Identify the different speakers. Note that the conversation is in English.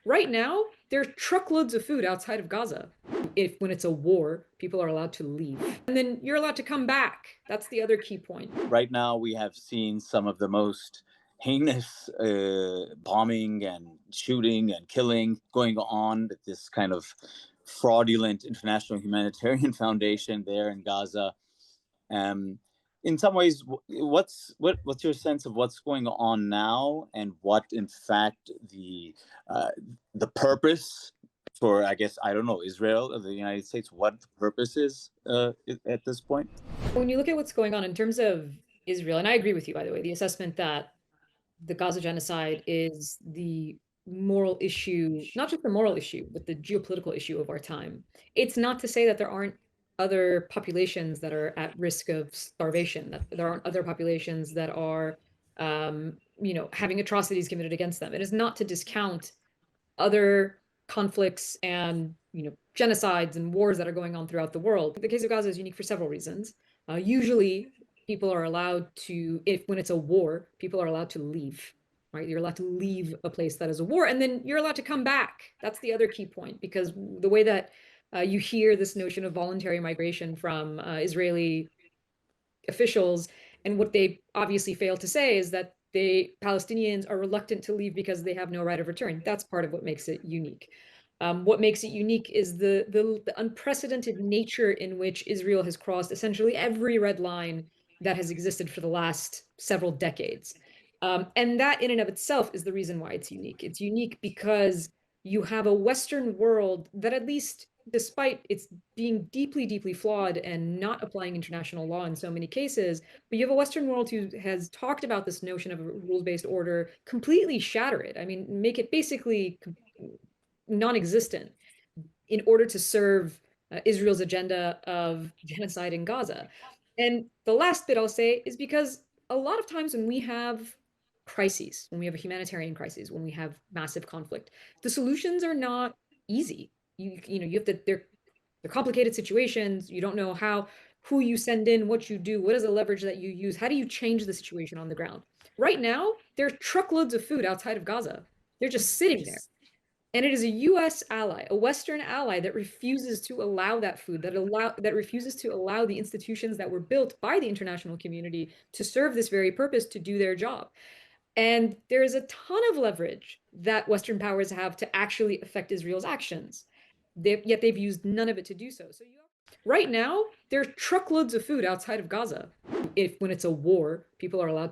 Speaker 1: Right now, there are truckloads of food outside of Gaza. If when it's a war, people are allowed to leave. And then you're allowed to come back. That's the other key point.
Speaker 2: Right now, we have seen some of the most heinous bombing and shooting and killing going on at this kind of fraudulent international humanitarian foundation there in Gaza. Um, in some ways, what's your sense of what's going on now, and what, in fact, uh, the purpose for, I guess, I don't know, Israel or the United States, what the purpose is at this point?
Speaker 1: When you look at what's going on in terms of Israel, and I agree with you, by the way, the assessment that the Gaza genocide is the moral issue, not just the moral issue, but the geopolitical issue of our time. It's not to say that there aren't other populations that are at risk of starvation, that there aren't other populations that are, having atrocities committed against them. It is not to discount other conflicts and genocides and wars that are going on throughout the world. The case of Gaza is unique for several reasons. Usually, people are allowed to, if when it's a war, people are allowed to leave. Right, you're allowed to leave a place that is a war, and then you're allowed to come back. That's the other key point, because the way that you hear this notion of voluntary migration from Israeli officials, and what they obviously fail to say is that the Palestinians are reluctant to leave because they have no right of return. That's part of what makes it unique. What makes it unique is the unprecedented nature in which Israel has crossed essentially every red line that has existed for the last several decades. And that in and of itself is the reason why it's unique. It's unique because you have a Western world that, at least despite its being deeply, deeply flawed and not applying international law in so many cases, but you have a Western world who has talked about this notion of a rules-based order, completely shatter it. I mean, make it basically non-existent in order to serve Israel's agenda of genocide in Gaza. And the last bit I'll say is because a lot of times when we have crises, when we have a humanitarian crisis, when we have massive conflict, the solutions are not easy. You have to, they're complicated situations. You don't know who you send in, what you do, what is the leverage that you use, how do you change the situation on the ground. Right now, there are truckloads of food outside of Gaza. They're just sitting there. And it is a US ally, a Western ally that refuses to allow that food, that refuses to allow the institutions that were built by the international community to serve this very purpose to do their job. And there is a ton of leverage that Western powers have to actually affect Israel's actions. Yet they've used none of it to do so. Right now, there are truckloads of food outside of Gaza. If when it's a war, people are allowed to